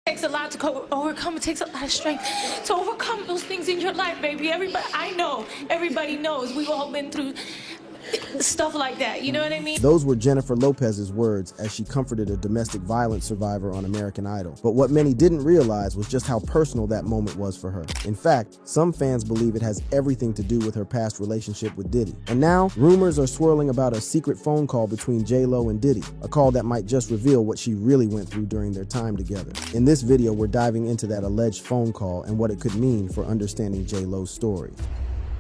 It takes a lot to overcome. It takes a lot of strength to overcome those things in your life, baby. I know, everybody knows. We've all been through stuff like that, you know what I mean? Those were Jennifer Lopez's words as she comforted a domestic violence survivor on American Idol. But what many didn't realize was just how personal that moment was for her. In fact, some fans believe it has everything to do with her past relationship with Diddy. And now, rumors are swirling about a secret phone call between J-Lo and Diddy, a call that might just reveal what she really went through during their time together. In this video, we're diving into that alleged phone call and what it could mean for understanding J-Lo's story.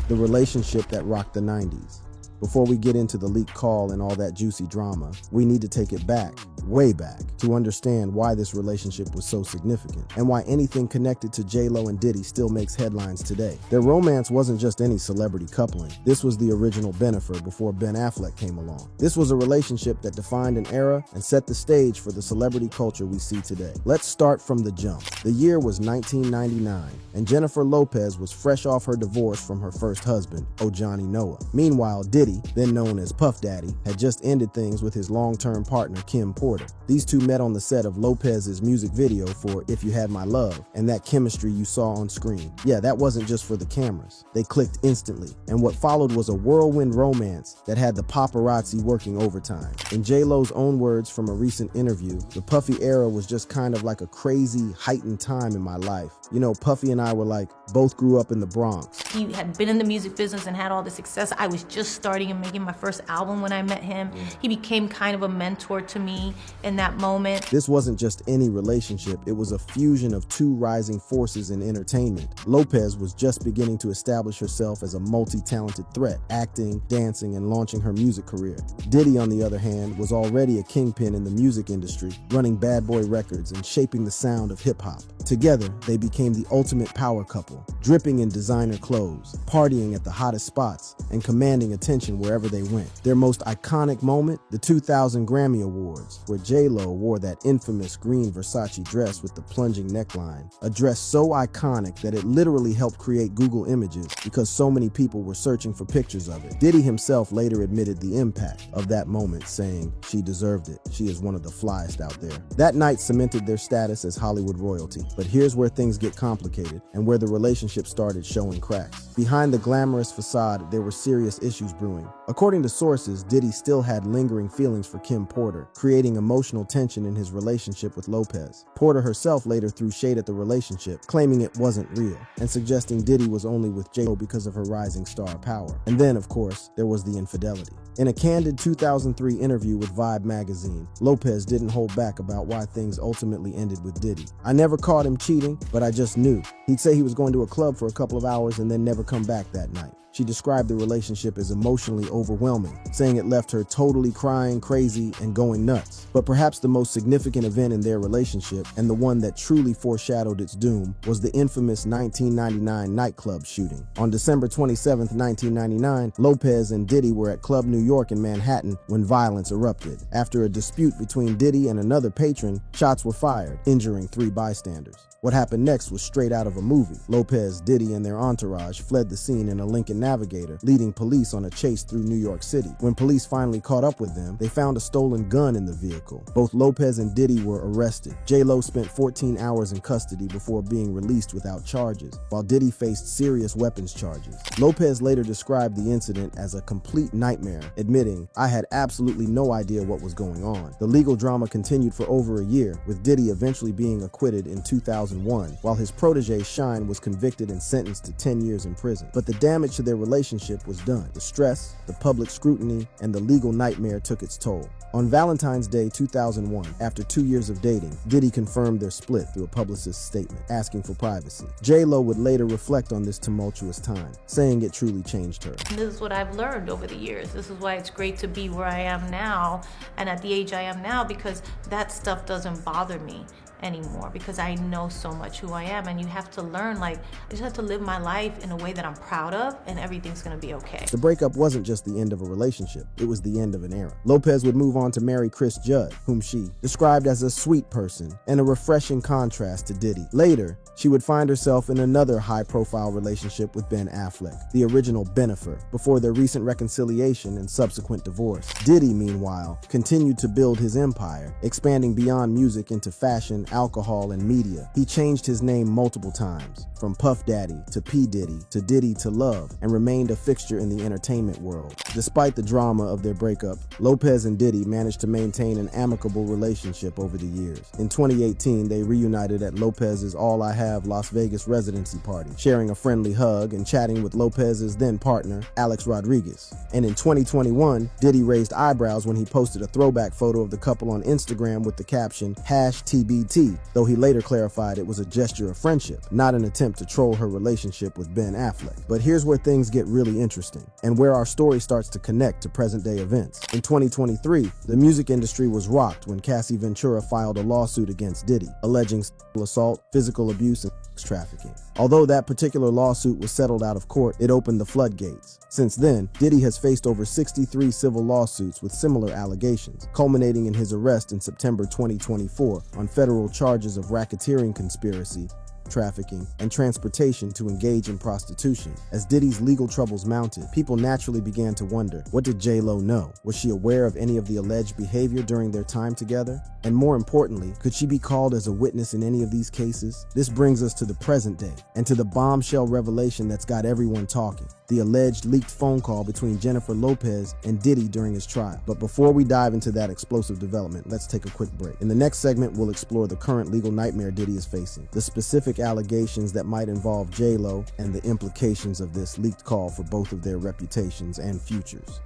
The relationship that rocked the 90s. Before we get into the leaked call and all that juicy drama, we need to take it back, way back, to understand why this relationship was so significant and why anything connected to J-Lo and Diddy still makes headlines today. Their romance wasn't just any celebrity coupling. This was the original Bennifer before Ben Affleck came along. This was a relationship that defined an era and set the stage for the celebrity culture we see today. Let's start from the jump. The year was 1999, and Jennifer Lopez was fresh off her divorce from her first husband, Johnny Noah. Meanwhile, Diddy, then known as Puff Daddy, had just ended things with his long-term partner, Kim Porter. These two met on the set of Lopez's music video for If You Had My Love, and that chemistry you saw on screen. Yeah, that wasn't just for the cameras. They clicked instantly, and what followed was a whirlwind romance that had the paparazzi working overtime. In J-Lo's own words from a recent interview, the Puffy era was just kind of like a crazy, heightened time in my life. You know, Puffy and I were like, both grew up in the Bronx. He had been in the music business and had all the success. I was just starting and making my first album when I met him. He became kind of a mentor to me in that moment. This wasn't just any relationship, it was a fusion of two rising forces in entertainment. Lopez was just beginning to establish herself as a multi-talented threat, acting, dancing, and launching her music career. Diddy, on the other hand, was already a kingpin in the music industry, running Bad Boy Records and shaping the sound of hip-hop. Together, they became the ultimate power couple, dripping in designer clothes, partying at the hottest spots, and commanding attention wherever they went. Their most iconic moment, the 2000 Grammy Awards, where J-Lo wore that infamous green Versace dress with the plunging neckline, a dress so iconic that it literally helped create Google images because so many people were searching for pictures of it. Diddy himself later admitted the impact of that moment, saying, "She deserved it. She is one of the flyest out there." That night cemented their status as Hollywood royalty. But here's where things get complicated and where the relationship started showing cracks. Behind the glamorous facade, there were serious issues brewing. According to sources, Diddy still had lingering feelings for Kim Porter, creating emotional tension in his relationship with Lopez. Porter herself later threw shade at the relationship, claiming it wasn't real, and suggesting Diddy was only with J-Lo because of her rising star power. And then, of course, there was the infidelity. In a candid 2003 interview with Vibe magazine, Lopez didn't hold back about why things ultimately ended with Diddy. "I never caught him cheating, but I just knew. He'd say he was going to a club for a couple of hours and then never come back that night." She described the relationship as emotionally overwhelming, saying it left her totally crying, crazy, and going nuts. But perhaps the most significant event in their relationship, and the one that truly foreshadowed its doom, was the infamous 1999 nightclub shooting. On December 27, 1999, Lopez and Diddy were at Club New York in Manhattan when violence erupted. After a dispute between Diddy and another patron, shots were fired, injuring 3 bystanders. What happened next was straight out of a movie. Lopez, Diddy, and their entourage fled the scene in a Lincoln Navigator, leading police on a chase through New York City. When police finally caught up with them, they found a stolen gun in the vehicle. Both Lopez and Diddy were arrested. J-Lo spent 14 hours in custody before being released without charges, while Diddy faced serious weapons charges. Lopez later described the incident as a complete nightmare, admitting, "I had absolutely no idea what was going on." The legal drama continued for over a year, with Diddy eventually being acquitted in 2001, while his protege Shine was convicted and sentenced to 10 years in prison. But the damage to their relationship was done. The stress, the public scrutiny, and the legal nightmare took its toll. On Valentine's Day 2001, after 2 years of dating, Diddy confirmed their split through a publicist's statement, asking for privacy. J-Lo would later reflect on this tumultuous time, saying it truly changed her. This is what I've learned over the years. This is why it's great to be where I am now and at the age I am now, because that stuff doesn't bother me anymore, because I know so much who I am. And you have to learn, like, I just have to live my life in a way that I'm proud of, and everything's gonna be okay. The breakup wasn't just the end of a relationship, it was the end of an era. Lopez would move on to marry Chris Judd, whom she described as a sweet person and a refreshing contrast to Diddy. Later, she would find herself in another high-profile relationship with Ben Affleck, the original Bennifer, before their recent reconciliation and subsequent divorce. Diddy, meanwhile, continued to build his empire, expanding beyond music into fashion alcohol, and media. He changed his name multiple times, from Puff Daddy to P. Diddy to Diddy to Love, and remained a fixture in the entertainment world. Despite the drama of their breakup, Lopez and Diddy managed to maintain an amicable relationship over the years. In 2018, they reunited at Lopez's All I Have Las Vegas residency party, sharing a friendly hug and chatting with Lopez's then partner, Alex Rodriguez. And in 2021, Diddy raised eyebrows when he posted a throwback photo of the couple on Instagram with the caption #TBT, though he later clarified it was a gesture of friendship, not an attempt to troll her relationship with Ben Affleck. But here's where things get really interesting, and where our story starts to connect to present-day events. In 2023, the music industry was rocked when Cassie Ventura filed a lawsuit against Diddy, alleging sexual assault, physical abuse, and sex trafficking. Although that particular lawsuit was settled out of court, it opened the floodgates. Since then, Diddy has faced over 63 civil lawsuits with similar allegations, culminating in his arrest in September 2024 on federal charges of racketeering conspiracy, trafficking, and transportation to engage in prostitution. As Diddy's legal troubles mounted, people naturally began to wonder, what did J-Lo know? Was she aware of any of the alleged behavior during their time together? And more importantly, could she be called as a witness in any of these cases? This brings us to the present day, and to the bombshell revelation that's got everyone talking: the alleged leaked phone call between Jennifer Lopez and Diddy during his trial. But before we dive into that explosive development, let's take a quick break. In the next segment, we'll explore the current legal nightmare Diddy is facing, the specific allegations that might involve J-Lo, and the implications of this leaked call for both of their reputations and futures.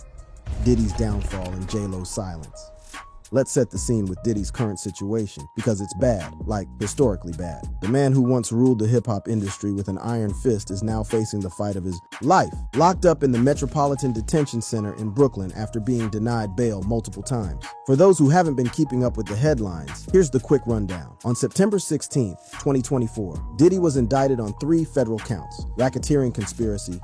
Diddy's downfall and J-Lo's silence. Let's set the scene with Diddy's current situation, because it's bad, like historically bad. The man who once ruled the hip-hop industry with an iron fist is now facing the fight of his life, locked up in the Metropolitan Detention Center in Brooklyn after being denied bail multiple times. For those who haven't been keeping up with the headlines, here's the quick rundown. On September 16, 2024, Diddy was indicted on 3 federal counts: racketeering conspiracy,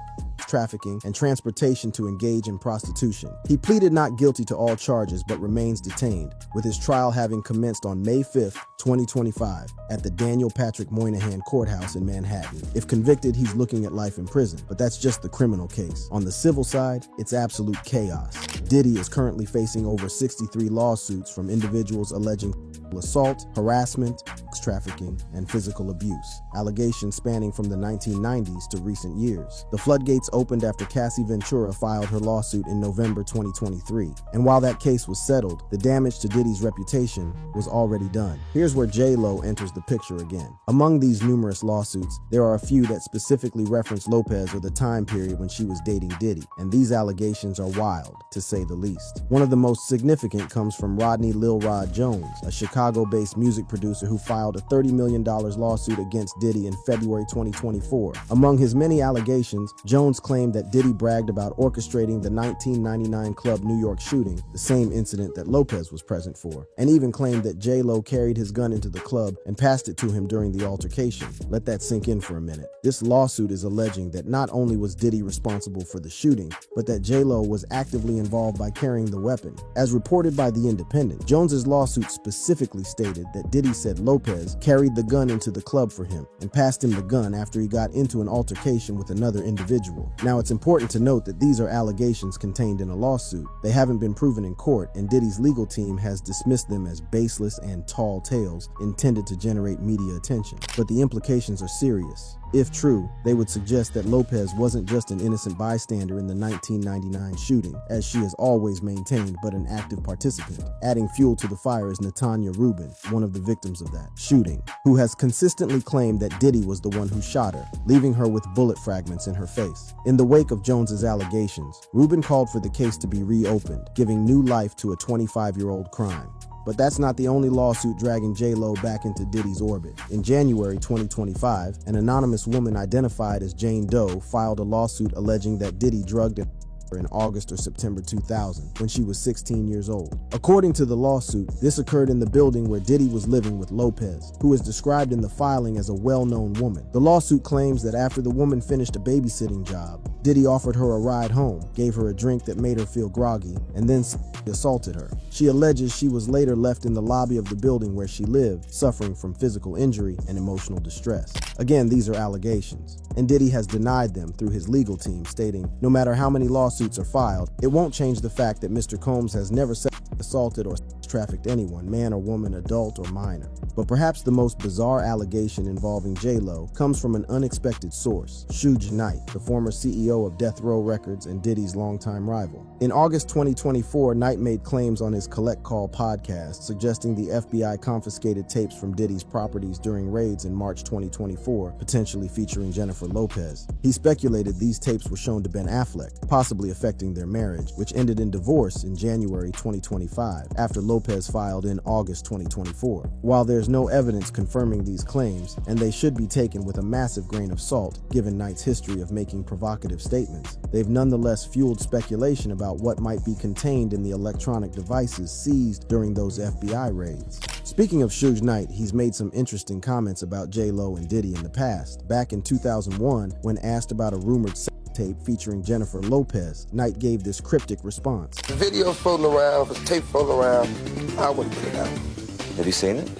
trafficking, and transportation to engage in prostitution. He pleaded not guilty to all charges but remains detained, with his trial having commenced on May 5th, 2025, at the Daniel Patrick Moynihan Courthouse in Manhattan. If convicted, he's looking at life in prison, but that's just the criminal case. On the civil side, it's absolute chaos. Diddy is currently facing over 63 lawsuits from individuals alleging assault, harassment, sex trafficking, and physical abuse, allegations spanning from the 1990s to recent years. The floodgates opened after Cassie Ventura filed her lawsuit in November 2023, and while that case was settled, the damage to Diddy's reputation was already done. Here's where J-Lo enters the picture again. Among these numerous lawsuits, there are a few that specifically reference Lopez or the time period when she was dating Diddy, and these allegations are wild, to say the least. One of the most significant comes from Rodney Lil Rod Jones, a Chicago-based music producer who filed a $30 million lawsuit against Diddy in February 2024. Among his many allegations, Jones claimed that Diddy bragged about orchestrating the 1999 Club New York shooting, the same incident that Lopez was present for, and even claimed that J-Lo carried his gun into the club and passed it to him during the altercation. Let that sink in for a minute. This lawsuit is alleging that not only was Diddy responsible for the shooting, but that J-Lo was actively involved by carrying the weapon. As reported by The Independent, Jones's lawsuit specifically stated that Diddy said Lopez carried the gun into the club for him and passed him the gun after he got into an altercation with another individual. Now, it's important to note that these are allegations contained in a lawsuit. They haven't been proven in court, and Diddy's legal team has dismissed them as baseless and tall tales intended to generate media attention. But the implications are serious. If true, they would suggest that Lopez wasn't just an innocent bystander in the 1999 shooting, as she has always maintained, but an active participant. Adding fuel to the fire is Natanya Rubin, one of the victims of that shooting, who has consistently claimed that Diddy was the one who shot her, leaving her with bullet fragments in her face. In the wake of Jones's allegations, Rubin called for the case to be reopened, giving new life to a 25-year-old crime. But that's not the only lawsuit dragging J-Lo back into Diddy's orbit. In January 2025, an anonymous woman identified as Jane Doe filed a lawsuit alleging that Diddy drugged and in August or September 2000, when she was 16 years old. According to the lawsuit, this occurred in the building where Diddy was living with Lopez, who is described in the filing as a well-known woman. The lawsuit claims that after the woman finished a babysitting job, Diddy offered her a ride home, gave her a drink that made her feel groggy, and then assaulted her. She alleges she was later left in the lobby of the building where she lived, suffering from physical injury and emotional distress. Again, these are allegations, and Diddy has denied them through his legal team, stating, no matter how many lawsuits are filed, it won't change the fact that Mr. Combs has never assaulted or trafficked anyone, man or woman, adult or minor. But perhaps the most bizarre allegation involving J-Lo comes from an unexpected source, Suge Knight, the former CEO of Death Row Records and Diddy's longtime rival. In August 2024, Knight made claims on his Collect Call podcast, suggesting the FBI confiscated tapes from Diddy's properties during raids in March 2024, potentially featuring Jennifer Lopez. He speculated these tapes were shown to Ben Affleck, possibly affecting their marriage, which ended in divorce in January 2025, after Lopez filed in August 2024. While there's no evidence confirming these claims, and they should be taken with a massive grain of salt, given Knight's history of making provocative statements, they've nonetheless fueled speculation about what might be contained in the electronic devices seized during those FBI raids. Speaking of Suge Knight, he's made some interesting comments about J-Lo and Diddy in the past. Back in 2001, when asked about a rumored tape featuring Jennifer Lopez, Knight gave this cryptic response. The video floating around, the tape floating around, I wouldn't put it out. Have you seen it?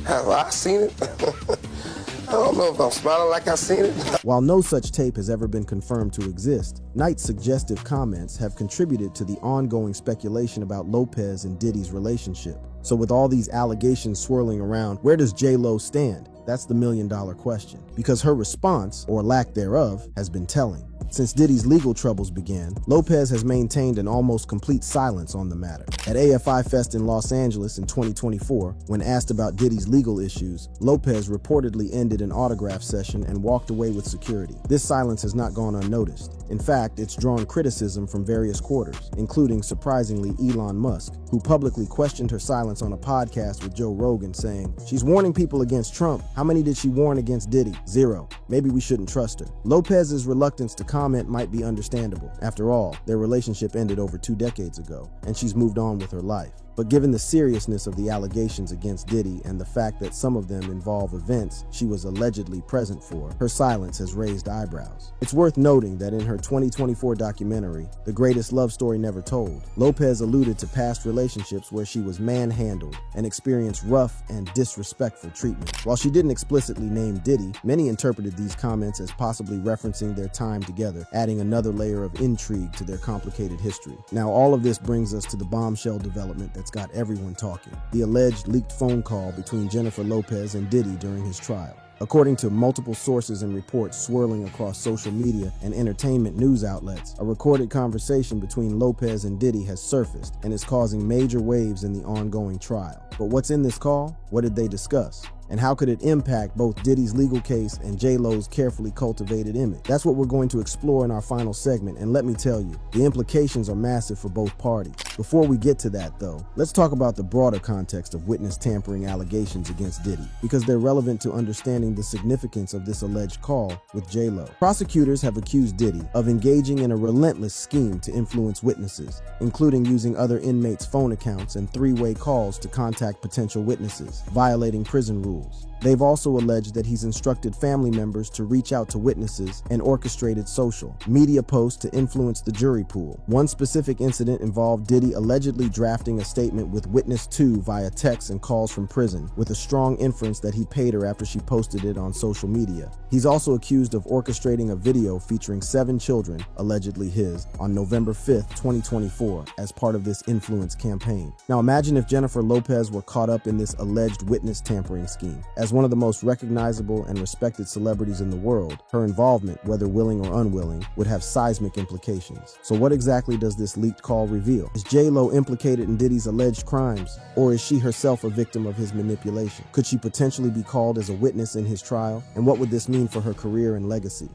Have I seen it? I don't know if I'm smiling like I've seen it. While no such tape has ever been confirmed to exist, Knight's suggestive comments have contributed to the ongoing speculation about Lopez and Diddy's relationship. So with all these allegations swirling around, where does J-Lo stand? That's the million-dollar question. Because her response, or lack thereof, has been telling. Since Diddy's legal troubles began, Lopez has maintained an almost complete silence on the matter. At AFI Fest in Los Angeles in 2024, when asked about Diddy's legal issues, Lopez reportedly ended an autograph session and walked away with security. This silence has not gone unnoticed. In fact, it's drawn criticism from various quarters, including, surprisingly, Elon Musk, who publicly questioned her silence on a podcast with Joe Rogan, saying, "She's warning people against Trump. How many did she warn against Diddy? 0. Maybe we shouldn't trust her." Lopez's reluctance to comment might be understandable. After all, their relationship ended over 2 decades ago, and she's moved on with her life. But given the seriousness of the allegations against Diddy and the fact that some of them involve events she was allegedly present for, her silence has raised eyebrows. It's worth noting that in her 2024 documentary, The Greatest Love Story Never Told, Lopez alluded to past relationships where she was manhandled and experienced rough and disrespectful treatment. While she didn't explicitly name Diddy, many interpreted these comments as possibly referencing their time together, adding another layer of intrigue to their complicated history. Now, all of this brings us to the bombshell development that's got everyone talking: the alleged leaked phone call between Jennifer Lopez and Diddy during his trial. According to multiple sources and reports swirling across social media and entertainment news outlets, a recorded conversation between Lopez and Diddy has surfaced and is causing major waves in the ongoing trial. But what's in this call? What did they discuss? And how could it impact both Diddy's legal case and J-Lo's carefully cultivated image? That's what we're going to explore in our final segment, and let me tell you, the implications are massive for both parties. Before we get to that, though, let's talk about the broader context of witness tampering allegations against Diddy, because they're relevant to understanding the significance of this alleged call with J-Lo. Prosecutors have accused Diddy of engaging in a relentless scheme to influence witnesses, including using other inmates' phone accounts and three-way calls to contact potential witnesses, violating prison rules. They've also alleged that he's instructed family members to reach out to witnesses and orchestrated social media posts to influence the jury pool. One specific incident involved Diddy allegedly drafting a statement with witness 2 via texts and calls from prison, with a strong inference that he paid her after she posted it on social media. He's also accused of orchestrating a video featuring 7 children, allegedly his, on November 5th, 2024, as part of this influence campaign. Now imagine if Jennifer Lopez were caught up in this alleged witness tampering scheme. As one of the most recognizable and respected celebrities in the world, her involvement, whether willing or unwilling, would have seismic implications. So what exactly does this leaked call reveal? Is J-Lo implicated in Diddy's alleged crimes, or is she herself a victim of his manipulation? Could she potentially be called as a witness in his trial? And what would this mean for her career and legacy?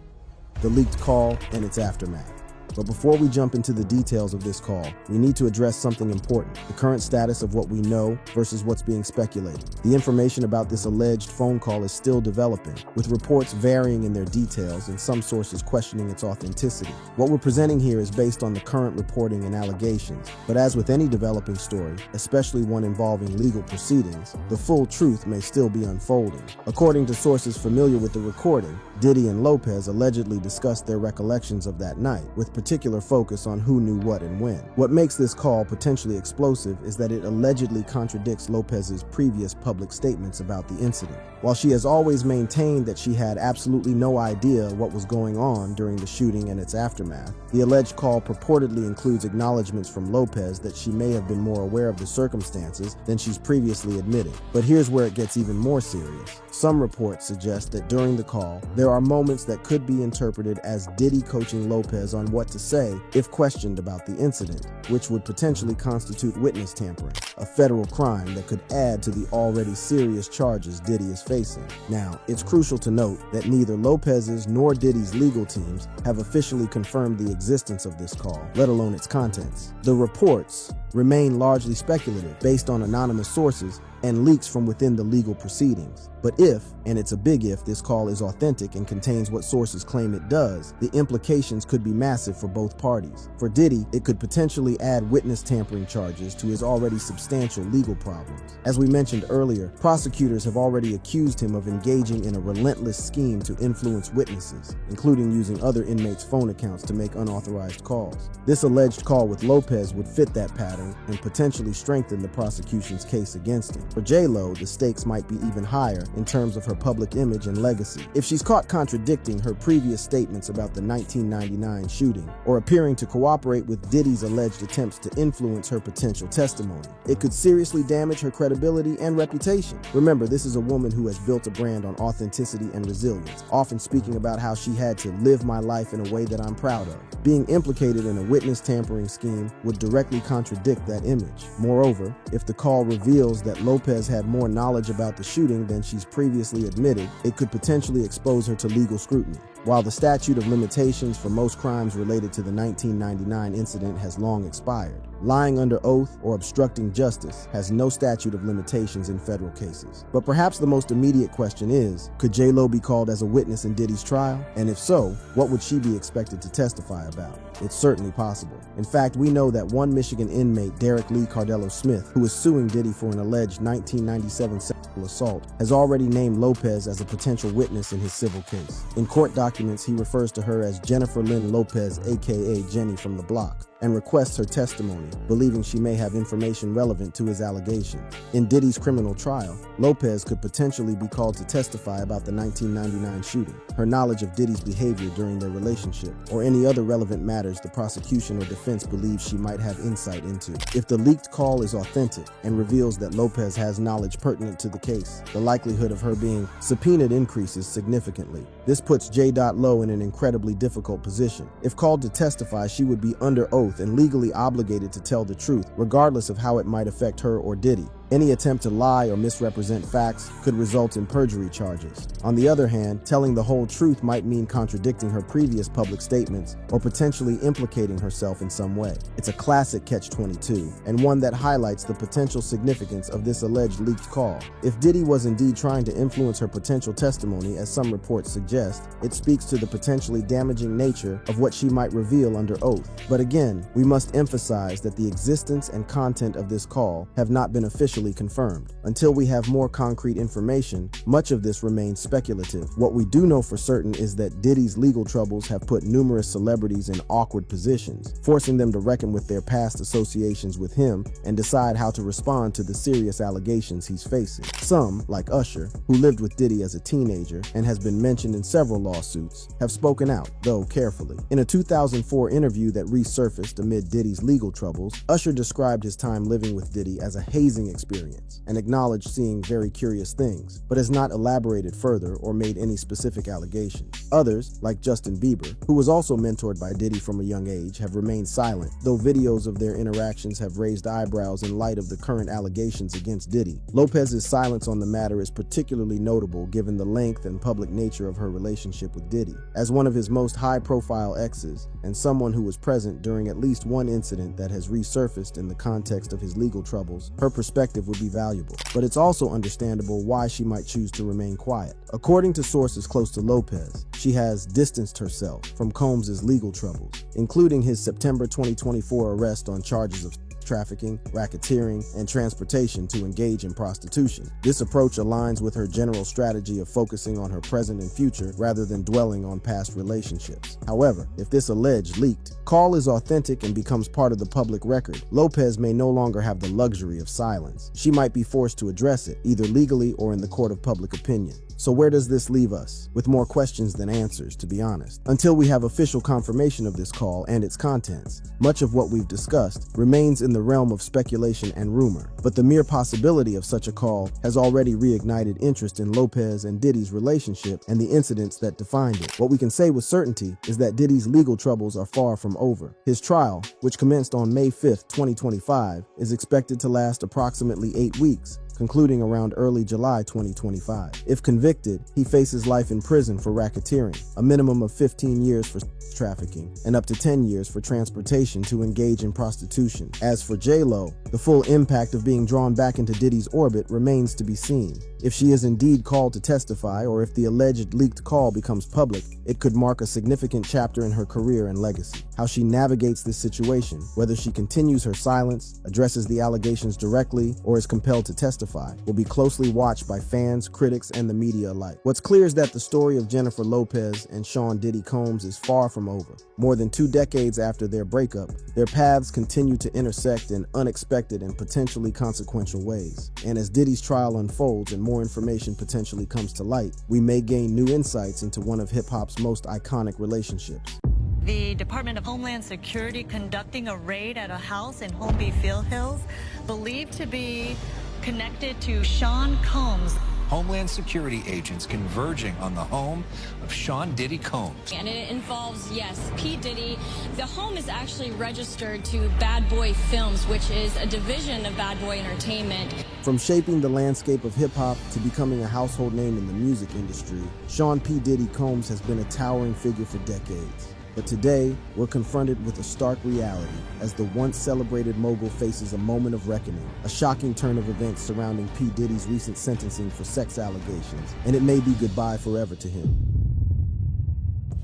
The leaked call and its aftermath. But before we jump into the details of this call, we need to address something important: the current status of what we know versus what's being speculated. The information about this alleged phone call is still developing, with reports varying in their details and some sources questioning its authenticity. What we're presenting here is based on the current reporting and allegations, but as with any developing story, especially one involving legal proceedings, the full truth may still be unfolding. According to sources familiar with the recording, Diddy and Lopez allegedly discussed their recollections of that night, with particular focus on who knew what and when. What makes this call potentially explosive is that it allegedly contradicts Lopez's previous public statements about the incident. While she has always maintained that she had absolutely no idea what was going on during the shooting and its aftermath, the alleged call purportedly includes acknowledgments from Lopez that she may have been more aware of the circumstances than she's previously admitted. But here's where it gets even more serious. Some reports suggest that during the call, there are moments that could be interpreted as Diddy coaching Lopez on what to say if questioned about the incident, which would potentially constitute witness tampering, a federal crime that could add to the already serious charges Diddy is facing. Now, it's crucial to note that neither Lopez's nor Diddy's legal teams have officially confirmed the existence of this call, let alone its contents. The reports remain largely speculative, based on anonymous sources and leaks from within the legal proceedings. But if, and it's a big if, this call is authentic and contains what sources claim it does, the implications could be massive for both parties. For Diddy, it could potentially add witness tampering charges to his already substantial legal problems. As we mentioned earlier, prosecutors have already accused him of engaging in a relentless scheme to influence witnesses, including using other inmates' phone accounts to make unauthorized calls. This alleged call with Lopez would fit that pattern and potentially strengthen the prosecution's case against him. For J-Lo, the stakes might be even higher in terms of her public image and legacy. If she's caught contradicting her previous statements about the 1999 shooting, or appearing to cooperate with Diddy's alleged attempts to influence her potential testimony, it could seriously damage her credibility and reputation. Remember, this is a woman who has built a brand on authenticity and resilience, often speaking about how she had to live my life in a way that I'm proud of. Being implicated in a witness tampering scheme would directly contradict that image. Moreover, if the call reveals that Lopez had more knowledge about the shooting than she's previously admitted, it could potentially expose her to legal scrutiny. While the statute of limitations for most crimes related to the 1999 incident has long expired, lying under oath or obstructing justice has no statute of limitations in federal cases. But perhaps the most immediate question is, could J-Lo be called as a witness in Diddy's trial? And if so, what would she be expected to testify about? It's certainly possible. In fact, we know that one Michigan inmate, Derek Lee Cardello Smith, who is suing Diddy for an alleged 1997 sexual assault, has already named Lopez as a potential witness in his civil case. In court documents, he refers to her as Jennifer Lynn Lopez, aka Jenny from the Block, and requests her testimony, believing she may have information relevant to his allegations. In Diddy's criminal trial, Lopez could potentially be called to testify about the 1999 shooting, her knowledge of Diddy's behavior during their relationship, or any other relevant matters the prosecution or defense believes she might have insight into. If the leaked call is authentic and reveals that Lopez has knowledge pertinent to the case, the likelihood of her being subpoenaed increases significantly. This puts J.Lo in an incredibly difficult position. If called to testify, she would be under oath and legally obligated to tell the truth, regardless of how it might affect her or Diddy. Any attempt to lie or misrepresent facts could result in perjury charges. On the other hand, telling the whole truth might mean contradicting her previous public statements or potentially implicating herself in some way. It's a classic catch-22, and one that highlights the potential significance of this alleged leaked call. If Diddy was indeed trying to influence her potential testimony, as some reports suggest, it speaks to the potentially damaging nature of what she might reveal under oath. But again, we must emphasize that the existence and content of this call have not been officially confirmed. Until we have more concrete information, much of this remains speculative. What we do know for certain is that Diddy's legal troubles have put numerous celebrities in awkward positions, forcing them to reckon with their past associations with him and decide how to respond to the serious allegations he's facing. Some, like Usher, who lived with Diddy as a teenager and has been mentioned in several lawsuits, have spoken out, though carefully. In a 2004 interview that resurfaced amid Diddy's legal troubles, Usher described his time living with Diddy as a hazing experience and acknowledged seeing very curious things, but has not elaborated further or made any specific allegations. Others, like Justin Bieber, who was also mentored by Diddy from a young age, have remained silent, though videos of their interactions have raised eyebrows in light of the current allegations against Diddy. Lopez's silence on the matter is particularly notable given the length and public nature of her relationship with Diddy. As one of his most high-profile exes, and someone who was present during at least one incident that has resurfaced in the context of his legal troubles, her perspective would be valuable, but it's also understandable why she might choose to remain quiet. According to sources close to Lopez, she has distanced herself from Combs' legal troubles, including his September 2024 arrest on charges of trafficking, racketeering, and transportation to engage in prostitution. This approach aligns with her general strategy of focusing on her present and future rather than dwelling on past relationships. However, if this alleged leaked call is authentic and becomes part of the public record, Lopez may no longer have the luxury of silence. She might be forced to address it, either legally or in the court of public opinion. So where does this leave us? With more questions than answers, to be honest. Until we have official confirmation of this call and its contents, much of what we've discussed remains in the realm of speculation and rumor. But the mere possibility of such a call has already reignited interest in Lopez and Diddy's relationship and the incidents that defined it. What we can say with certainty is that Diddy's legal troubles are far from over. His trial, which commenced on May 5th, 2025, is expected to last approximately 8 weeks, concluding around early July 2025. If convicted, he faces life in prison for racketeering, a minimum of 15 years for trafficking, and up to 10 years for transportation to engage in prostitution. As for J-Lo, the full impact of being drawn back into Diddy's orbit remains to be seen. If she is indeed called to testify, or if the alleged leaked call becomes public, it could mark a significant chapter in her career and legacy. How she navigates this situation, whether she continues her silence, addresses the allegations directly, or is compelled to testify, will be closely watched by fans, critics, and the media alike. What's clear is that the story of Jennifer Lopez and Sean Diddy Combs is far from over. More than 2 decades after their breakup, their paths continue to intersect in unexpected and potentially consequential ways. And as Diddy's trial unfolds and more information potentially comes to light, we may gain new insights into one of hip-hop's most iconic relationships. The Department of Homeland Security conducting a raid at a house in Holmby Field Hills, believed to be connected to Sean Combs. Homeland Security agents converging on the home of Sean Diddy Combs. And it involves, yes, P. Diddy. The home is actually registered to Bad Boy Films, which is a division of Bad Boy Entertainment. From shaping the landscape of hip-hop to becoming a household name in the music industry, Sean P. Diddy Combs has been a towering figure for decades. But today, we're confronted with a stark reality as the once celebrated mogul faces a moment of reckoning, a shocking turn of events surrounding P. Diddy's recent sentencing for sex allegations, and it may be goodbye forever to him.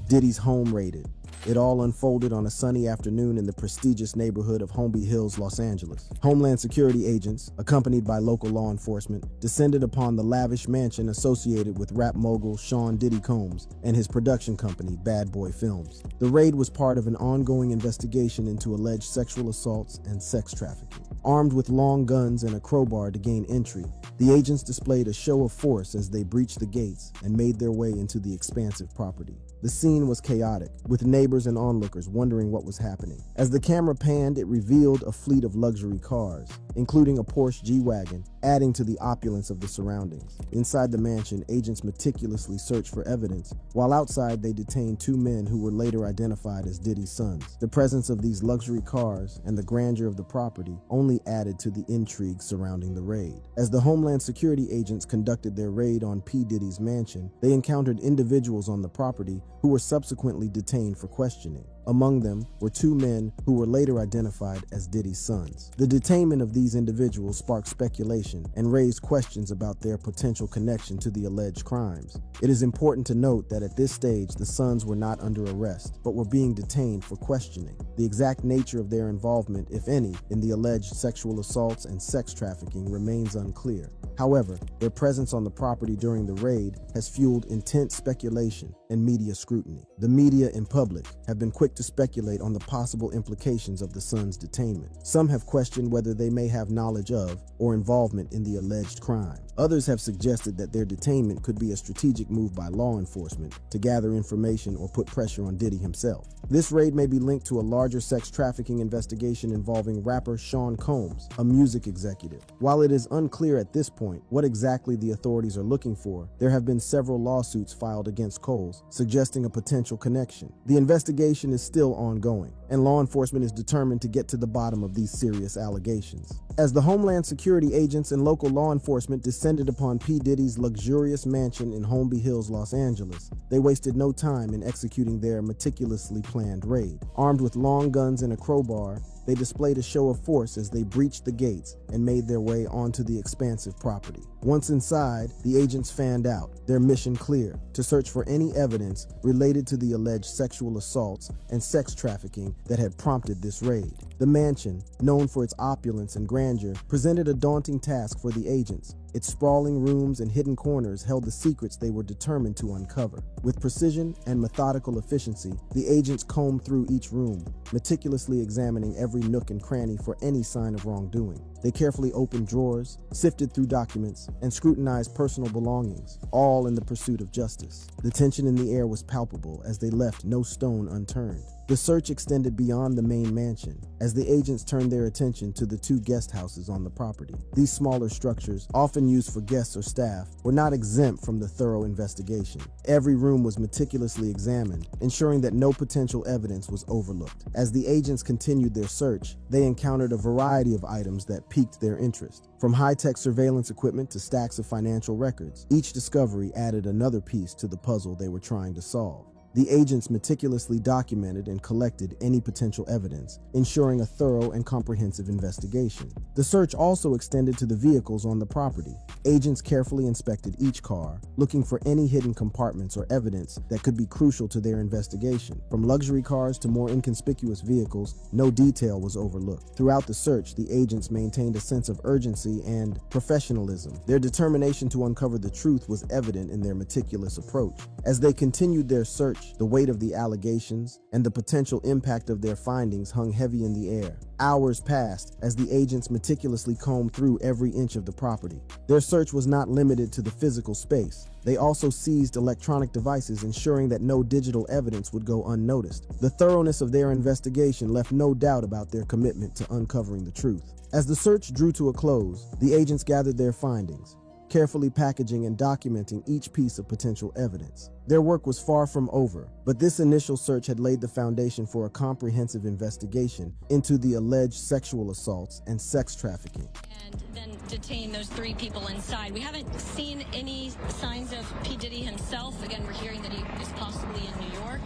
Diddy's home raided. It all unfolded on a sunny afternoon in the prestigious neighborhood of Holmby Hills, Los Angeles. Homeland Security agents, accompanied by local law enforcement, descended upon the lavish mansion associated with rap mogul Sean Diddy Combs and his production company, Bad Boy Films. The raid was part of an ongoing investigation into alleged sexual assaults and sex trafficking. Armed with long guns and a crowbar to gain entry, the agents displayed a show of force as they breached the gates and made their way into the expansive property. The scene was chaotic, with neighbors and onlookers wondering what was happening. As the camera panned, it revealed a fleet of luxury cars, including a Porsche G-Wagon, adding to the opulence of the surroundings. Inside the mansion, agents meticulously searched for evidence, while outside they detained 2 men who were later identified as Diddy's sons. The presence of these luxury cars and the grandeur of the property only added to the intrigue surrounding the raid. As the Homeland Security agents conducted their raid on P. Diddy's mansion, they encountered individuals on the property who were subsequently detained for questioning. Among them were 2 men who were later identified as Diddy's sons. The detainment of these individuals sparked speculation and raised questions about their potential connection to the alleged crimes. It is important to note that at this stage, the sons were not under arrest, but were being detained for questioning. The exact nature of their involvement, if any, in the alleged sexual assaults and sex trafficking remains unclear. However, their presence on the property during the raid has fueled intense speculation and media scrutiny. The media and public have been quick to speculate on the possible implications of the sons' detainment. Some have questioned whether they may have knowledge of or involvement in the alleged crime. Others have suggested that their detainment could be a strategic move by law enforcement to gather information or put pressure on Diddy himself. This raid may be linked to a larger sex trafficking investigation involving rapper Sean Combs, a music executive. While it is unclear at this point what exactly the authorities are looking for, there have been several lawsuits filed against Combs, suggesting a potential connection. The investigation is still ongoing, and law enforcement is determined to get to the bottom of these serious allegations. As the Homeland Security agents and local law enforcement descended upon P. Diddy's luxurious mansion in Holmby Hills, Los Angeles, they wasted no time in executing their meticulously planned raid. Armed with long guns and a crowbar, they displayed a show of force as they breached the gates and made their way onto the expansive property. Once inside, the agents fanned out, their mission clear: to search for any evidence related to the alleged sexual assaults and sex trafficking that had prompted this raid. The mansion, known for its opulence and grandeur, presented a daunting task for the agents. Its sprawling rooms and hidden corners held the secrets they were determined to uncover. With precision and methodical efficiency, the agents combed through each room, meticulously examining every nook and cranny for any sign of wrongdoing. They carefully opened drawers, sifted through documents, and scrutinized personal belongings, all in the pursuit of justice. The tension in the air was palpable as they left no stone unturned. The search extended beyond the main mansion, as the agents turned their attention to the 2 guest houses on the property. These smaller structures, often used for guests or staff, were not exempt from the thorough investigation. Every room was meticulously examined, ensuring that no potential evidence was overlooked. As the agents continued their search, they encountered a variety of items that piqued their interest. From high-tech surveillance equipment to stacks of financial records, each discovery added another piece to the puzzle they were trying to solve. The agents meticulously documented and collected any potential evidence, ensuring a thorough and comprehensive investigation. The search also extended to the vehicles on the property. Agents carefully inspected each car, looking for any hidden compartments or evidence that could be crucial to their investigation. From luxury cars to more inconspicuous vehicles, no detail was overlooked. Throughout the search, the agents maintained a sense of urgency and professionalism. Their determination to uncover the truth was evident in their meticulous approach. As they continued their search, the weight of the allegations and the potential impact of their findings hung heavy in the air. Hours passed as the agents meticulously combed through every inch of the property. Their search was not limited to the physical space. They also seized electronic devices, ensuring that no digital evidence would go unnoticed. The thoroughness of their investigation left no doubt about their commitment to uncovering the truth. As the search drew to a close, the agents gathered their findings, carefully packaging and documenting each piece of potential evidence. Their work was far from over, but this initial search had laid the foundation for a comprehensive investigation into the alleged sexual assaults and sex trafficking. And then detain those 3 people inside. We haven't seen any signs of P. Diddy himself. Again, we're hearing that he is possibly in New York,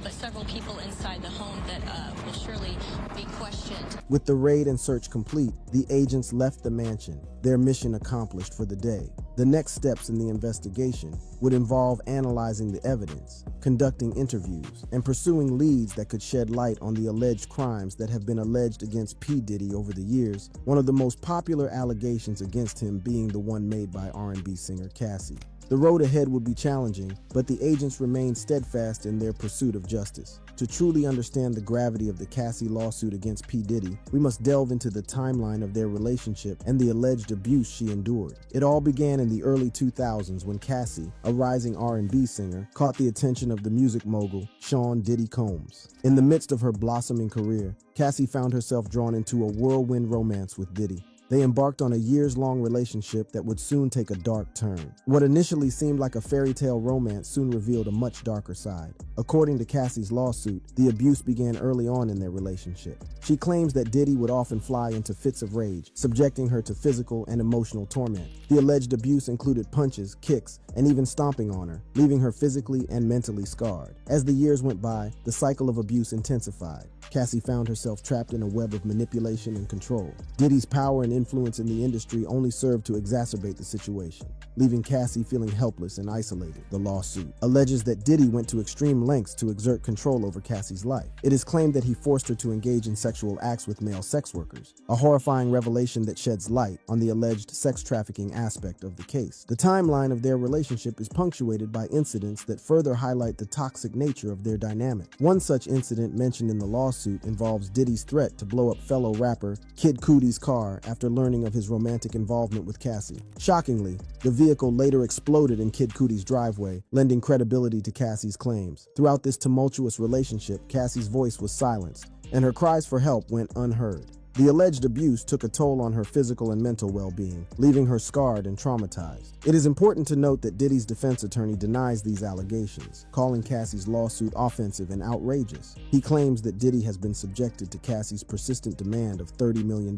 but several people inside the home that will surely be questioned. With the raid and search complete, the agents left the mansion, their mission accomplished for the day. The next steps in the investigation would involve analyzing the evidence, conducting interviews, and pursuing leads that could shed light on the alleged crimes that have been alleged against P. Diddy over the years, one of the most popular allegations against him being the one made by R&B singer Cassie. The road ahead would be challenging, but the agents remained steadfast in their pursuit of justice. To truly understand the gravity of the Cassie lawsuit against P. Diddy, we must delve into the timeline of their relationship and the alleged abuse she endured. It all began in the early 2000s when Cassie, a rising R&B singer, caught the attention of the music mogul Sean Diddy Combs. In the midst of her blossoming career, Cassie found herself drawn into a whirlwind romance with Diddy. They embarked on a years-long relationship that would soon take a dark turn. What initially seemed like a fairy tale romance soon revealed a much darker side. According to Cassie's lawsuit, the abuse began early on in their relationship. She claims that Diddy would often fly into fits of rage, subjecting her to physical and emotional torment. The alleged abuse included punches, kicks, and even stomping on her, leaving her physically and mentally scarred. As the years went by, the cycle of abuse intensified. Cassie found herself trapped in a web of manipulation and control. Diddy's power and influence in the industry only served to exacerbate the situation, leaving Cassie feeling helpless and isolated. The lawsuit alleges that Diddy went to extreme lengths to exert control over Cassie's life. It is claimed that he forced her to engage in sexual acts with male sex workers, a horrifying revelation that sheds light on the alleged sex trafficking aspect of the case. The timeline of their relationship is punctuated by incidents that further highlight the toxic nature of their dynamic. One such incident mentioned in the lawsuit involves Diddy's threat to blow up fellow rapper Kid Cudi's car after learning of his romantic involvement with Cassie. Shockingly, the vehicle later exploded in Kid Cudi's driveway, lending credibility to Cassie's claims. Throughout this tumultuous relationship, Cassie's voice was silenced, and her cries for help went unheard. The alleged abuse took a toll on her physical and mental well-being, leaving her scarred and traumatized. It is important to note that Diddy's defense attorney denies these allegations, calling Cassie's lawsuit offensive and outrageous. He claims that Diddy has been subjected to Cassie's persistent demand of $30 million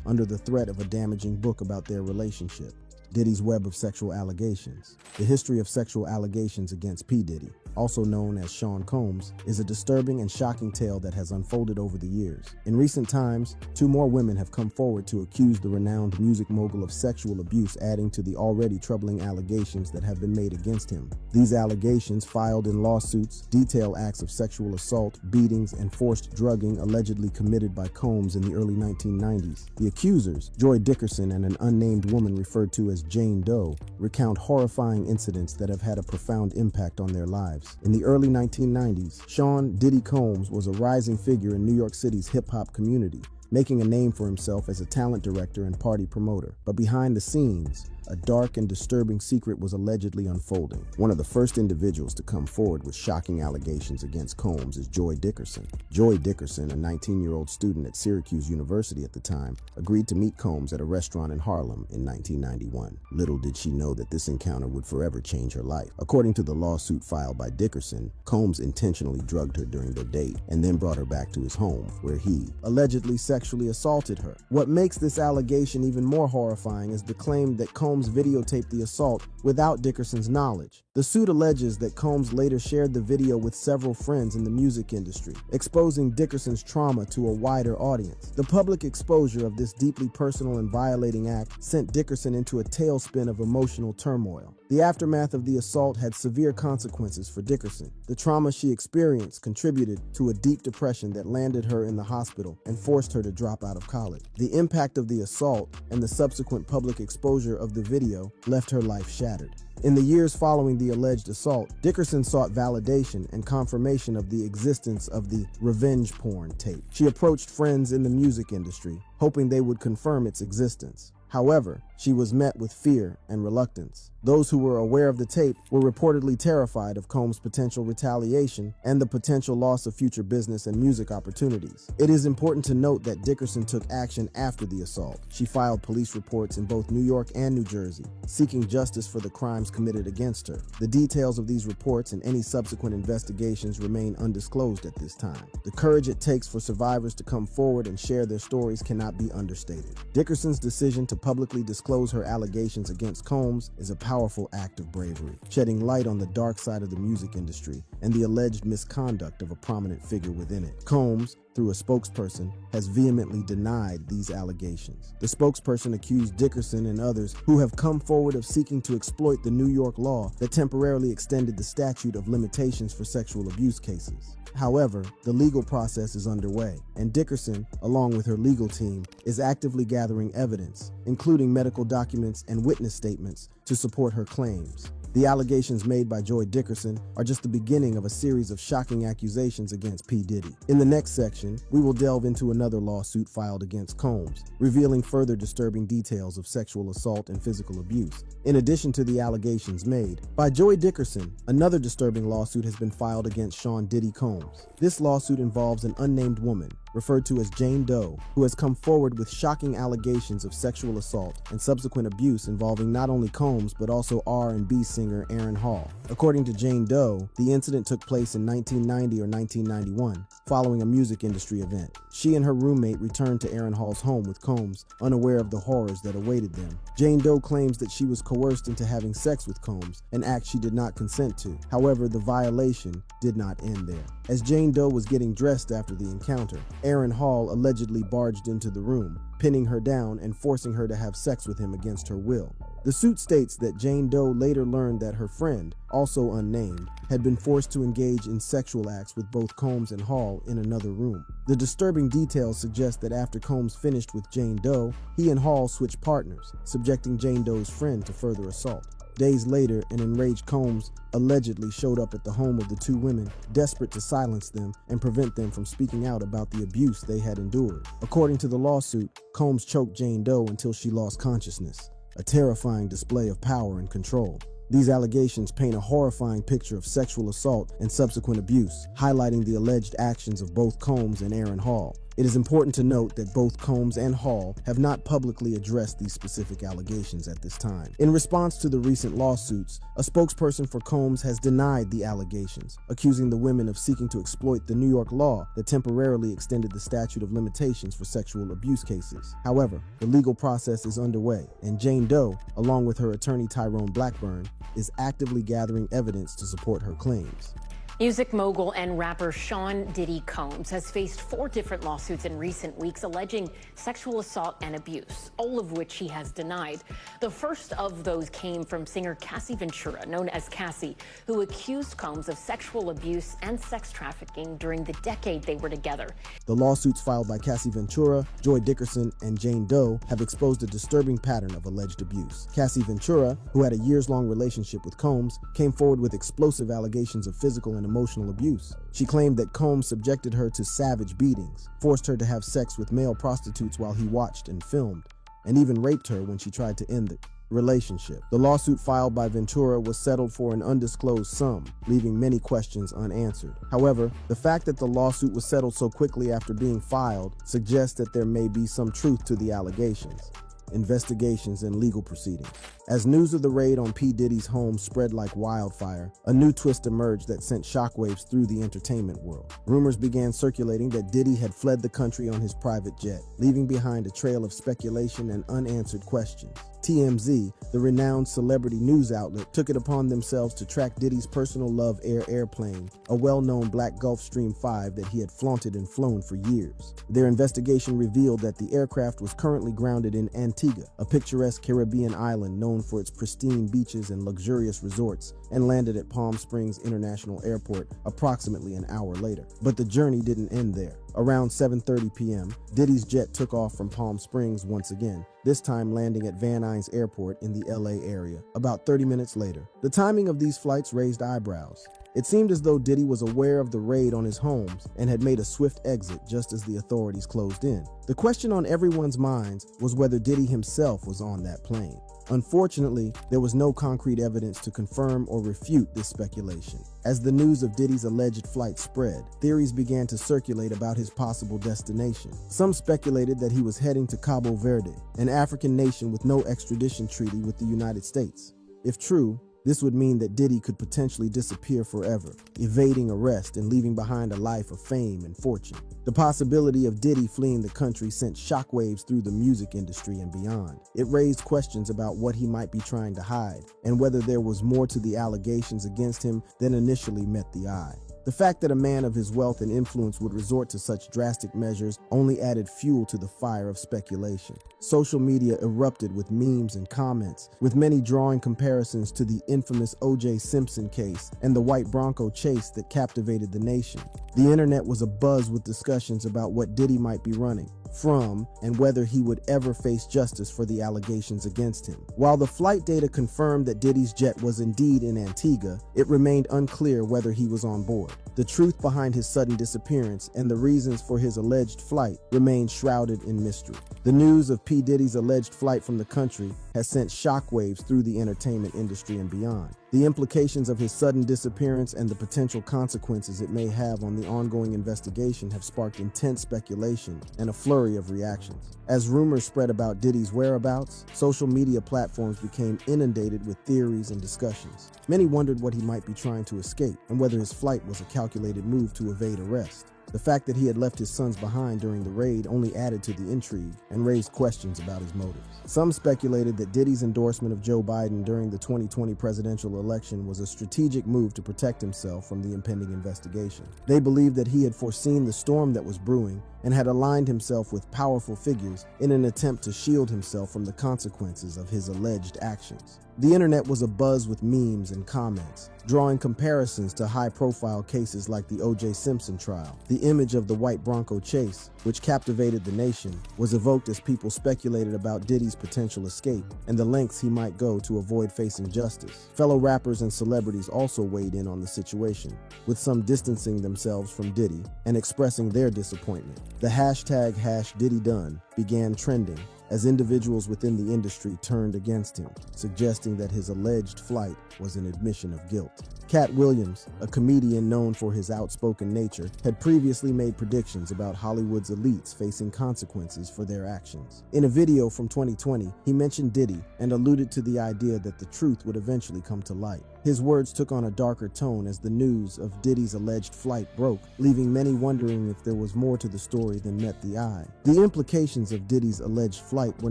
under the threat of a damaging book about their relationship. Diddy's web of sexual allegations. The history of sexual allegations against P. Diddy, also known as Sean Combs, is a disturbing and shocking tale that has unfolded over the years. In recent times, 2 more women have come forward to accuse the renowned music mogul of sexual abuse, adding to the already troubling allegations that have been made against him. These allegations, filed in lawsuits, detail acts of sexual assault, beatings, and forced drugging allegedly committed by Combs in the early 1990s. The accusers, Joy Dickerson and an unnamed woman referred to as Jane Doe, recount horrifying incidents that have had a profound impact on their lives. In the early 1990s, Sean Diddy Combs was a rising figure in New York City's hip-hop community, making a name for himself as a talent director and party promoter. But behind the scenes, a dark and disturbing secret was allegedly unfolding. One of the first individuals to come forward with shocking allegations against Combs is Joy Dickerson. Joy Dickerson, a 19-year-old student at Syracuse University at the time, agreed to meet Combs at a restaurant in Harlem in 1991. Little did she know that this encounter would forever change her life. According to the lawsuit filed by Dickerson, Combs intentionally drugged her during their date and then brought her back to his home, where he allegedly sexually assaulted her. What makes this allegation even more horrifying is the claim that Combs videotaped the assault without Dickerson's knowledge. The suit alleges that Combs later shared the video with several friends in the music industry, exposing Dickerson's trauma to a wider audience. The public exposure of this deeply personal and violating act sent Dickerson into a tailspin of emotional turmoil. The aftermath of the assault had severe consequences for Dickerson. The trauma she experienced contributed to a deep depression that landed her in the hospital and forced her to drop out of college. The impact of the assault and the subsequent public exposure of the video left her life shattered. In the years following the alleged assault, Dickerson sought validation and confirmation of the existence of the revenge porn tape. She approached friends in the music industry, hoping they would confirm its existence. However, she was met with fear and reluctance. Those who were aware of the tape were reportedly terrified of Combs' potential retaliation and the potential loss of future business and music opportunities. It is important to note that Dickerson took action after the assault. She filed police reports in both New York and New Jersey, seeking justice for the crimes committed against her. The details of these reports and any subsequent investigations remain undisclosed at this time. The courage it takes for survivors to come forward and share their stories cannot be understated. Dickerson's decision to publicly disclose her allegations against Combs is a powerful act of bravery, shedding light on the dark side of the music industry and the alleged misconduct of a prominent figure within it. Combs, through a spokesperson, has vehemently denied these allegations. The spokesperson accused Dickerson and others who have come forward of seeking to exploit the New York law that temporarily extended the statute of limitations for sexual abuse cases. However, the legal process is underway, and Dickerson, along with her legal team, is actively gathering evidence, including medical documents and witness statements, to support her claims. The allegations made by Joy Dickerson are just the beginning of a series of shocking accusations against P. Diddy. In the next section, we will delve into another lawsuit filed against Combs, revealing further disturbing details of sexual assault and physical abuse. In addition to the allegations made by Joy Dickerson, another disturbing lawsuit has been filed against Sean Diddy Combs. This lawsuit involves an unnamed woman, referred to as Jane Doe, who has come forward with shocking allegations of sexual assault and subsequent abuse involving not only Combs but also R&B singer Aaron Hall. According to Jane Doe, the incident took place in 1990 or 1991, following a music industry event. She and her roommate returned to Aaron Hall's home with Combs, unaware of the horrors that awaited them. Jane Doe claims that she was coerced into having sex with Combs, an act she did not consent to. However, the violation did not end there. As Jane Doe was getting dressed after the encounter, Aaron Hall allegedly barged into the room, pinning her down and forcing her to have sex with him against her will. The suit states that Jane Doe later learned that her friend, also unnamed, had been forced to engage in sexual acts with both Combs and Hall in another room. The disturbing details suggest that after Combs finished with Jane Doe, he and Hall switched partners, subjecting Jane Doe's friend to further assault. Days later, an enraged Combs allegedly showed up at the home of the two women, desperate to silence them and prevent them from speaking out about the abuse they had endured. According to the lawsuit, Combs choked Jane Doe until she lost consciousness, a terrifying display of power and control. These allegations paint a horrifying picture of sexual assault and subsequent abuse, highlighting the alleged actions of both Combs and Aaron Hall. It is important to note that both Combs and Hall have not publicly addressed these specific allegations at this time. In response to the recent lawsuits, a spokesperson for Combs has denied the allegations, accusing the women of seeking to exploit the New York law that temporarily extended the statute of limitations for sexual abuse cases. However, the legal process is underway, and Jane Doe, along with her attorney Tyrone Blackburn, is actively gathering evidence to support her claims. Music mogul and rapper Sean Diddy Combs has faced 4 different lawsuits in recent weeks alleging sexual assault and abuse, all of which he has denied. The first of those came from singer Cassie Ventura, known as Cassie, who accused Combs of sexual abuse and sex trafficking during the decade they were together. The lawsuits filed by Cassie Ventura, Joy Dickerson, and Jane Doe have exposed a disturbing pattern of alleged abuse. Cassie Ventura, who had a years-long relationship with Combs, came forward with explosive allegations of physical and emotional abuse. She claimed that Combs subjected her to savage beatings, forced her to have sex with male prostitutes while he watched and filmed, and even raped her when she tried to end the relationship. The lawsuit filed by Ventura was settled for an undisclosed sum, leaving many questions unanswered. However, the fact that the lawsuit was settled so quickly after being filed suggests that there may be some truth to the allegations. Investigations and legal proceedings. As news of the raid on P. Diddy's home spread like wildfire, a new twist emerged that sent shockwaves through the entertainment world. Rumors began circulating that Diddy had fled the country on his private jet, leaving behind a trail of speculation and unanswered questions. TMZ, the renowned celebrity news outlet, took it upon themselves to track Diddy's personal Love Air airplane, a well-known black Gulfstream 5 that he had flaunted and flown for years. Their investigation revealed that the aircraft was currently grounded in Antigua, a picturesque Caribbean island known for its pristine beaches and luxurious resorts, and landed at Palm Springs International Airport approximately an hour later. But the journey didn't end there. Around 7:30 p.m., Diddy's jet took off from Palm Springs once again, this time landing at Van Nuys Airport in the LA area, about 30 minutes later. The timing of these flights raised eyebrows. It seemed as though Diddy was aware of the raid on his homes and had made a swift exit just as the authorities closed in. The question on everyone's minds was whether Diddy himself was on that plane. Unfortunately, there was no concrete evidence to confirm or refute this speculation. As the news of Diddy's alleged flight spread, theories began to circulate about his possible destination. Some speculated that he was heading to Cabo Verde, an African nation with no extradition treaty with the United States. If true, this would mean that Diddy could potentially disappear forever, evading arrest and leaving behind a life of fame and fortune. The possibility of Diddy fleeing the country sent shockwaves through the music industry and beyond. It raised questions about what he might be trying to hide, and whether there was more to the allegations against him than initially met the eye. The fact that a man of his wealth and influence would resort to such drastic measures only added fuel to the fire of speculation. Social media erupted with memes and comments, with many drawing comparisons to the infamous O.J. Simpson case and the white Bronco chase that captivated the nation. The internet was abuzz with discussions about what Diddy might be running from and whether he would ever face justice for the allegations against him. While the flight data confirmed that Diddy's jet was indeed in Antigua, it remained unclear whether he was on board. The truth behind his sudden disappearance and the reasons for his alleged flight remained shrouded in mystery. The news of P. Diddy's alleged flight from the country has sent shockwaves through the entertainment industry and beyond. The implications of his sudden disappearance and the potential consequences it may have on the ongoing investigation have sparked intense speculation and a flurry of reactions. As rumors spread about Diddy's whereabouts, social media platforms became inundated with theories and discussions. Many wondered what he might be trying to escape and whether his flight was a calculated move to evade arrest. The fact that he had left his sons behind during the raid only added to the intrigue and raised questions about his motives. Some speculated that Diddy's endorsement of Joe Biden during the 2020 presidential election was a strategic move to protect himself from the impending investigation. They believed that he had foreseen the storm that was brewing and had aligned himself with powerful figures in an attempt to shield himself from the consequences of his alleged actions. The internet was abuzz with memes and comments, drawing comparisons to high-profile cases like the O.J. Simpson trial. The image of the white Bronco chase, which captivated the nation, was evoked as people speculated about Diddy's potential escape and the lengths he might go to avoid facing justice. Fellow rappers and celebrities also weighed in on the situation, with some distancing themselves from Diddy and expressing their disappointment. The hashtag #DiddyDone began trending, as individuals within the industry turned against him, suggesting that his alleged flight was an admission of guilt. Cat Williams, a comedian known for his outspoken nature, had previously made predictions about Hollywood's elites facing consequences for their actions. In a video from 2020, he mentioned Diddy and alluded to the idea that the truth would eventually come to light. His words took on a darker tone as the news of Diddy's alleged flight broke, leaving many wondering if there was more to the story than met the eye. The implications of Diddy's alleged flight were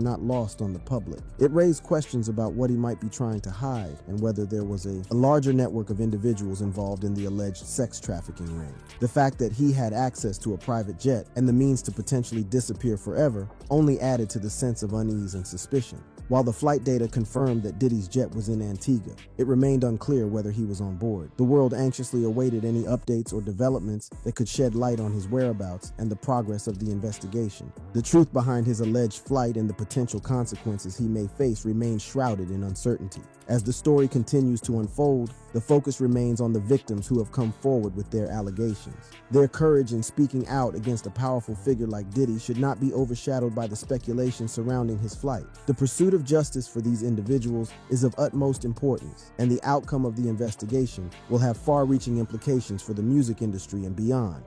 not lost on the public. It raised questions about what he might be trying to hide and whether there was a larger network of individuals involved in the alleged sex trafficking ring. The fact that he had access to a private jet and the means to potentially disappear forever only added to the sense of unease and suspicion. While the flight data confirmed that Diddy's jet was in Antigua, it remained unclear whether he was on board. The world anxiously awaited any updates or developments that could shed light on his whereabouts and the progress of the investigation. The truth behind his alleged flight and the potential consequences he may face remains shrouded in uncertainty. As the story continues to unfold, the focus remains on the victims who have come forward with their allegations. Their courage in speaking out against a powerful figure like Diddy should not be overshadowed by the speculation surrounding his flight. The pursuit of justice for these individuals is of utmost importance, and the outcome of the investigation will have far-reaching implications for the music industry and beyond.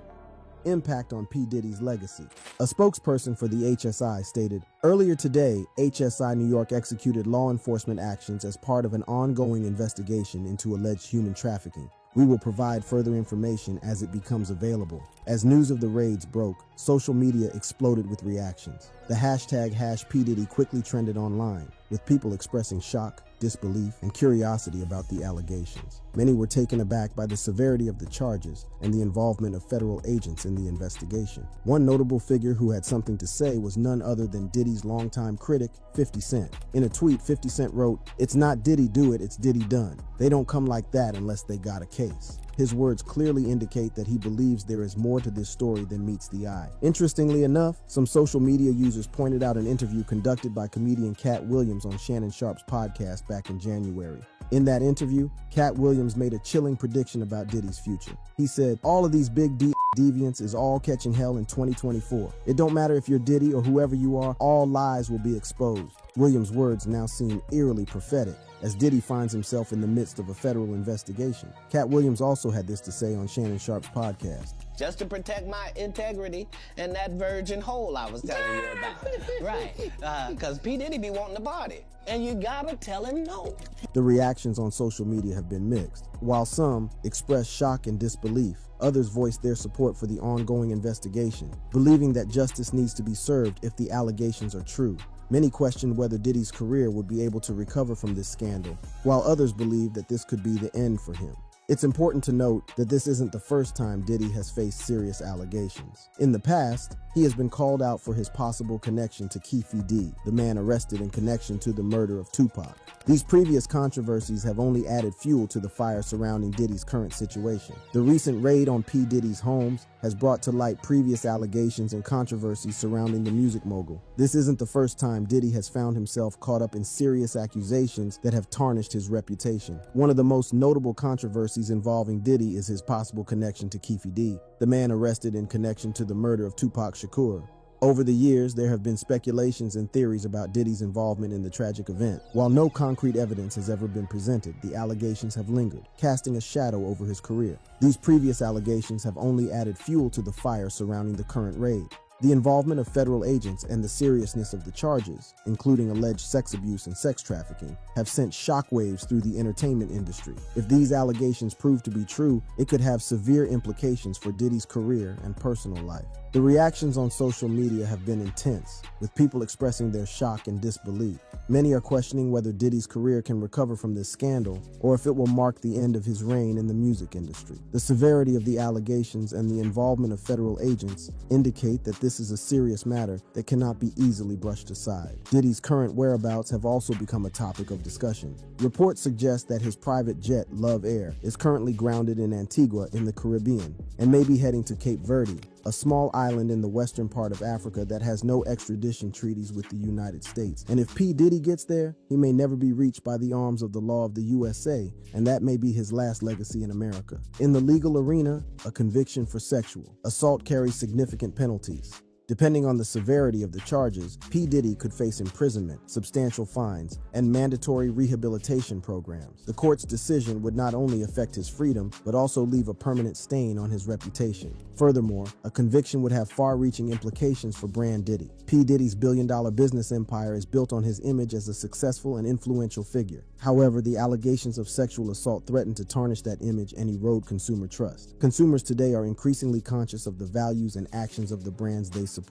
Impact on P. Diddy's legacy. A spokesperson for the HSI stated, "Earlier today, HSI New York executed law enforcement actions as part of an ongoing investigation into alleged human trafficking. We will provide further information as it becomes available." As news of the raids broke, social media exploded with reactions. The hashtag #PDiddy quickly trended online, with people expressing shock, disbelief, and curiosity about the allegations. Many were taken aback by the severity of the charges and the involvement of federal agents in the investigation. One notable figure who had something to say was none other than Diddy's longtime critic, 50 Cent. In a tweet, 50 Cent wrote, "It's not Diddy do it, it's Diddy done. They don't come like that unless they got a case." His words clearly indicate that he believes there is more to this story than meets the eye. Interestingly enough, some social media users pointed out an interview conducted by comedian Cat Williams on Shannon Sharpe's podcast back in January. In that interview, Cat Williams made a chilling prediction about Diddy's future. He said, "All of these big deviants is all catching hell in 2024. It don't matter if you're Diddy or whoever you are, all lies will be exposed." Williams' words now seem eerily prophetic, as Diddy finds himself in the midst of a federal investigation. Cat Williams also had this to say on Shannon Sharpe's podcast. "Just to protect my integrity and that virgin hole I was telling you about." Right, because P. Diddy be wanting to party, and you gotta tell him no. The reactions on social media have been mixed. While some express shock and disbelief, others voiced their support for the ongoing investigation, believing that justice needs to be served if the allegations are true. Many questioned whether Diddy's career would be able to recover from this scandal, while others believed that this could be the end for him. It's important to note that this isn't the first time Diddy has faced serious allegations. In the past, he has been called out for his possible connection to Keffe D, the man arrested in connection to the murder of Tupac. These previous controversies have only added fuel to the fire surrounding Diddy's current situation. The recent raid on P. Diddy's homes has brought to light previous allegations and controversies surrounding the music mogul. This isn't the first time Diddy has found himself caught up in serious accusations that have tarnished his reputation. One of the most notable controversies involving Diddy is his possible connection to Keffe D, the man arrested in connection to the murder of Tupac Shakur. Over the years, there have been speculations and theories about Diddy's involvement in the tragic event. While no concrete evidence has ever been presented, the allegations have lingered, casting a shadow over his career. These previous allegations have only added fuel to the fire surrounding the current raid. The involvement of federal agents and the seriousness of the charges, including alleged sex abuse and sex trafficking, have sent shockwaves through the entertainment industry. If these allegations prove to be true, it could have severe implications for Diddy's career and personal life. The reactions on social media have been intense, with people expressing their shock and disbelief. Many are questioning whether Diddy's career can recover from this scandal, or if it will mark the end of his reign in the music industry. The severity of the allegations and the involvement of federal agents indicate that this is a serious matter that cannot be easily brushed aside. Diddy's current whereabouts have also become a topic of discussion. Reports suggest that his private jet, Love Air, is currently grounded in Antigua in the Caribbean and may be heading to Cape Verde, a small island in the western part of Africa that has no extradition treaties with the United States. And if P. Diddy gets there, he may never be reached by the arms of the law of the USA, and that may be his last legacy in America. In the legal arena, a conviction for sexual assault carries significant penalties. Depending on the severity of the charges, P. Diddy could face imprisonment, substantial fines, and mandatory rehabilitation programs. The court's decision would not only affect his freedom, but also leave a permanent stain on his reputation. Furthermore, a conviction would have far-reaching implications for brand Diddy. P. Diddy's billion-dollar business empire is built on his image as a successful and influential figure. However, the allegations of sexual assault threaten to tarnish that image and erode consumer trust. Consumers today are increasingly conscious of the values and actions of the brands they support.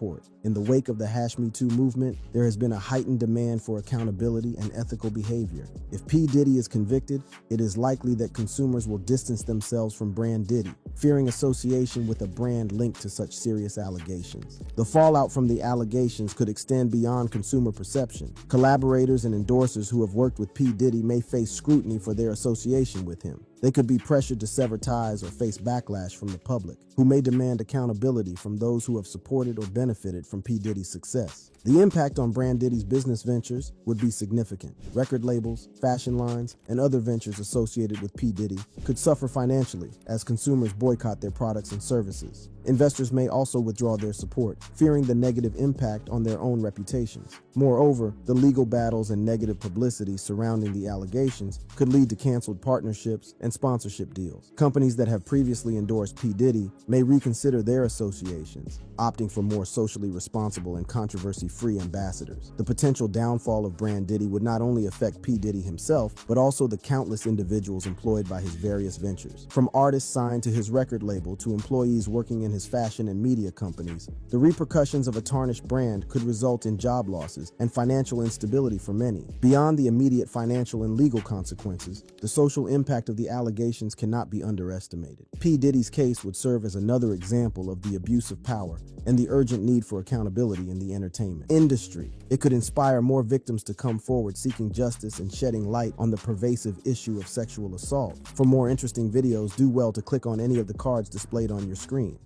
In the wake of the #MeToo movement, there has been a heightened demand for accountability and ethical behavior. If P. Diddy is convicted, it is likely that consumers will distance themselves from brand Diddy, fearing association with a brand linked to such serious allegations. The fallout from the allegations could extend beyond consumer perception. Collaborators and endorsers who have worked with P. Diddy may face scrutiny for their association with him. They could be pressured to sever ties or face backlash from the public, who may demand accountability from those who have supported or benefited from P. Diddy's success. The impact on brand Diddy's business ventures would be significant. Record labels, fashion lines, and other ventures associated with P. Diddy could suffer financially as consumers boycott their products and services. Investors may also withdraw their support, fearing the negative impact on their own reputations. Moreover, the legal battles and negative publicity surrounding the allegations could lead to canceled partnerships and sponsorship deals. Companies that have previously endorsed P. Diddy may reconsider their associations, opting for more socially responsible and controversy-free ambassadors. The potential downfall of brand Diddy would not only affect P. Diddy himself, but also the countless individuals employed by his various ventures. From artists signed to his record label to employees working in his fashion and media companies, the repercussions of a tarnished brand could result in job losses and financial instability for many. Beyond the immediate financial and legal consequences, the social impact of the allegations cannot be underestimated. P. Diddy's case would serve as another example of the abuse of power and the urgent need for accountability in the entertainment industry. It could inspire more victims to come forward seeking justice and shedding light on the pervasive issue of sexual assault. For more interesting videos, do well to click on any of the cards displayed on your screen.